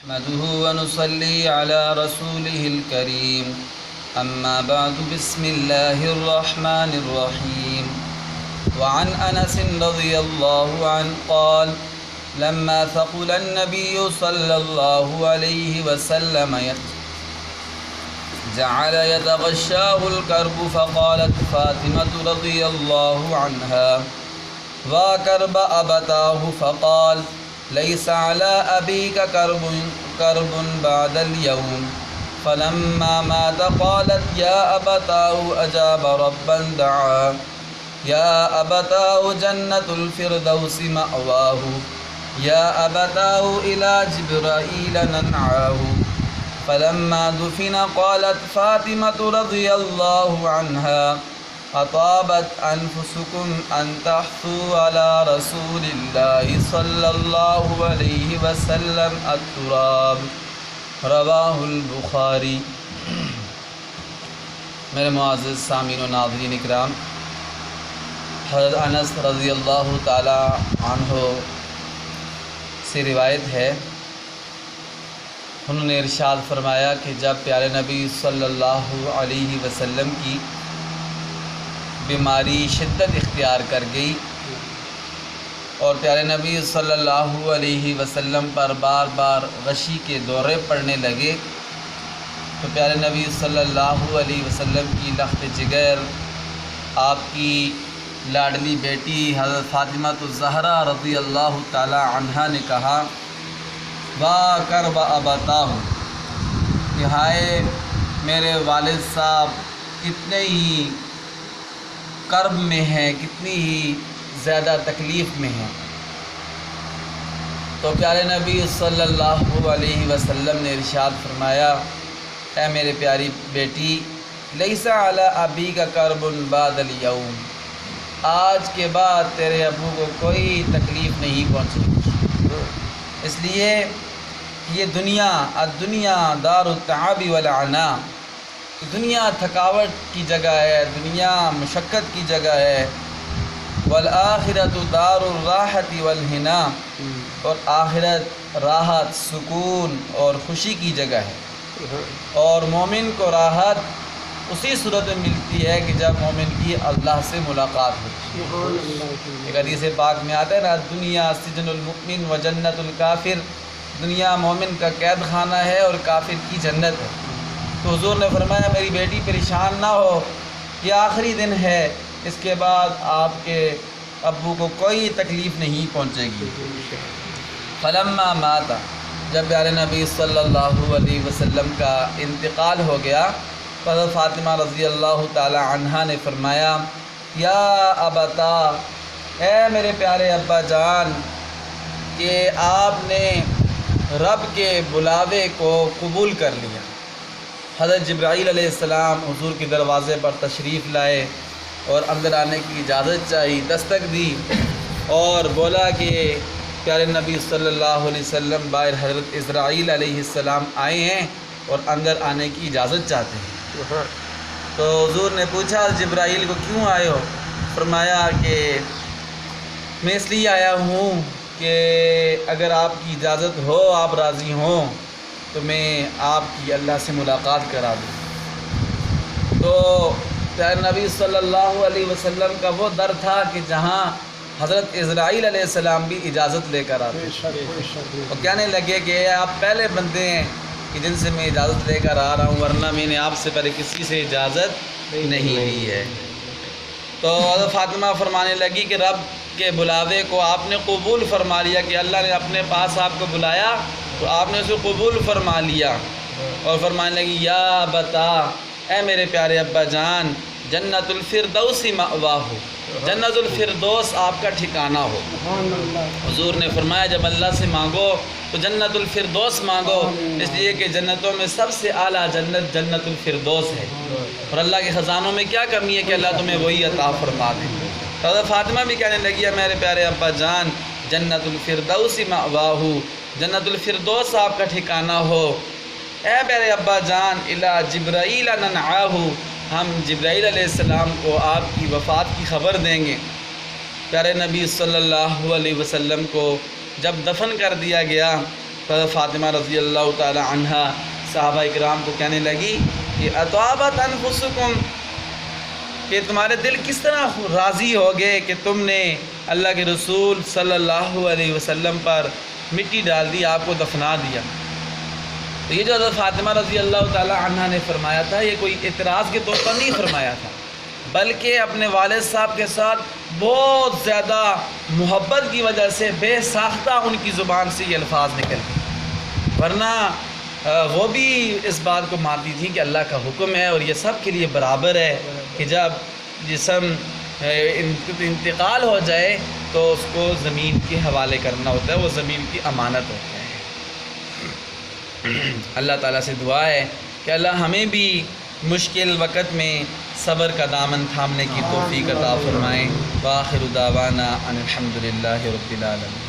نحمده ونصلي على رسوله الكريم أما بعد بسم الله الرحمن الرحيم وعن أنس رضي الله عنه قال لما ثقل النبي صلى الله عليه وسلم جعل يتغشاه الكرب فقالت فاطمة رضي الله عنها وكرب أبتاه فقال ليس على أبيك كرب بعد اليوم فلما مات قالت يا أبتاه أجاب ربا دعا يا أبتاه جنة الفردوس مأواه يا أبتاه إلى جبرائيل ننعاه فلما دفن قالت فاطمة رضي الله عنها أطابت أنفسكم أن تحثوا على رسول الله صلى الله عليه وسلم التراب رواہ البخاری۔ میرے معزز سامعین و ناظرین اکرام، حضرت انس رضی اللہ تعالی عنہ سے روایت ہے، انہوں نے ارشاد فرمایا کہ جب پیارے نبی صلی اللہ علیہ وسلم کی بیماری شدت اختیار کر گئی اور پیارے نبی صلی اللہ علیہ وسلم پر بار بار غشی کے دورے پڑنے لگے، تو پیارے نبی صلی اللہ علیہ وسلم کی لخت جگر آپ کی لاڈلی بیٹی حضرت فاطمہ الزہرا رضی اللہ تعالی عنہا نے کہا وا کرب ابتاہ، کہ ہائے میرے والد صاحب کتنے ہی کرب میں ہیں، کتنی ہی زیادہ تکلیف میں ہیں۔ تو پیارے نبی صلی اللہ علیہ وسلم نے ارشاد فرمایا، اے میرے پیاری بیٹی، لیس علی ابیک کرب بعد اليوم، آج کے بعد تیرے ابو کو کوئی تکلیف نہیں پہنچے گی، اس لیے یہ دنیا الدنیا دار التعب والعناء، دنیا تھکاوٹ کی جگہ ہے، دنیا مشقت کی جگہ ہے، والآخرۃ دار الراحت والہنا، اور آخرت راحت، سکون اور خوشی کی جگہ ہے، اور مومن کو راحت اسی صورت میں ملتی ہے کہ جب مومن کی اللہ سے ملاقات ہوتی ہے۔ ایک حدیث پاک میں آتا ہے نا، دنیا سجن المؤمن و جنت الکافر، دنیا مومن کا قید خانہ ہے اور کافر کی جنت ہے۔ تو حضور نے فرمایا میری بیٹی پریشان نہ ہو، یہ آخری دن ہے، اس کے بعد آپ کے ابو کو کوئی تکلیف نہیں پہنچے گی۔ فلما مات، جب پیارے نبی صلی اللہ علیہ وسلم کا انتقال ہو گیا، حضرت فاطمہ رضی اللہ تعالی عنہا نے فرمایا یا ابتا، اے میرے پیارے ابا جان، کہ آپ نے رب کے بلاوے کو قبول کر لیا۔ حضرت جبرائیل علیہ السلام حضور کے دروازے پر تشریف لائے اور اندر آنے کی اجازت چاہی، دستک دی اور بولا کہ پیارے نبی صلی اللہ علیہ وسلم باہر حضرت اسرائیل علیہ السلام آئے ہیں اور اندر آنے کی اجازت چاہتے ہیں۔ تو حضور نے پوچھا جبرائیل کو کیوں آئے ہو؟ فرمایا کہ میں اس لیے آیا ہوں کہ اگر آپ کی اجازت ہو، آپ راضی ہوں تو میں آپ کی اللہ سے ملاقات کرا دوں۔ تو پیارے نبی صلی اللہ علیہ وسلم کا وہ در تھا کہ جہاں حضرت اسرائیل علیہ السلام بھی اجازت لے کر آتے، اور کہنے لگے کہ آپ پہلے بندے ہیں کہ جن سے میں اجازت لے کر آ رہا ہوں، ورنہ میں نے آپ سے پہلے کسی سے اجازت نہیں لی ہے۔ تو حضرت فاطمہ فرمانے لگی کہ رب کے بلاوے کو آپ نے قبول فرما لیا، کہ اللہ نے اپنے پاس آپ کو بلایا تو آپ نے اسے قبول فرما لیا، اور فرمانے لگی یا بتا، اے میرے پیارے ابا جان، جنت الفردوس مأواہ، جنت الفردوس آپ کا ٹھکانہ ہو۔ حضور نے فرمایا جب اللہ سے مانگو تو جنت الفردوس مانگو، اس لیے کہ جنتوں میں سب سے اعلیٰ جنت جنت الفردوس ہے، اور اللہ کے خزانوں میں کیا کمی ہے کہ اللہ تمہیں وہی عطا فرما دے۔ حضرت فاطمہ بھی کہنے لگی ہے میرے پیارے ابا جان، جنت الفردوس مأواہ، جنت الفردوس آپ کا ٹھکانہ ہو۔ اے میرے ابا جان، الی جبرائیل ننعاہ، ہم جبرائیل علیہ السلام کو آپ کی وفات کی خبر دیں گے۔ پیارے نبی صلی اللہ علیہ وسلم کو جب دفن کر دیا گیا تو فاطمہ رضی اللہ تعالی عنہا صحابہ اکرام کو کہنے لگی کہ اطابت انفسکم، کہ تمہارے دل کس طرح راضی ہو گئے کہ تم نے اللہ کے رسول صلی اللہ علیہ وسلم پر مٹی ڈال دی، آپ کو دفنا دیا۔ تو یہ جو حضرت فاطمہ رضی اللہ تعالی عنہ نے فرمایا تھا، یہ کوئی اعتراض کے طور پر نہیں فرمایا تھا، بلکہ اپنے والد صاحب کے ساتھ بہت زیادہ محبت کی وجہ سے بے ساختہ ان کی زبان سے یہ الفاظ نکل گئے، ورنہ وہ بھی اس بات کو مانتی تھیں کہ اللہ کا حکم ہے اور یہ سب کے لیے برابر ہے کہ جب جسم انتقال ہو جائے تو اس کو زمین کے حوالے کرنا ہوتا ہے، وہ زمین کی امانت ہوتا ہے۔ اللہ تعالیٰ سے دعا ہے کہ اللہ ہمیں بھی مشکل وقت میں صبر کا دامن تھامنے کی توفیق عطا فرمائیں۔ وآخر دعوانا ان الحمد للہ رب العالمین۔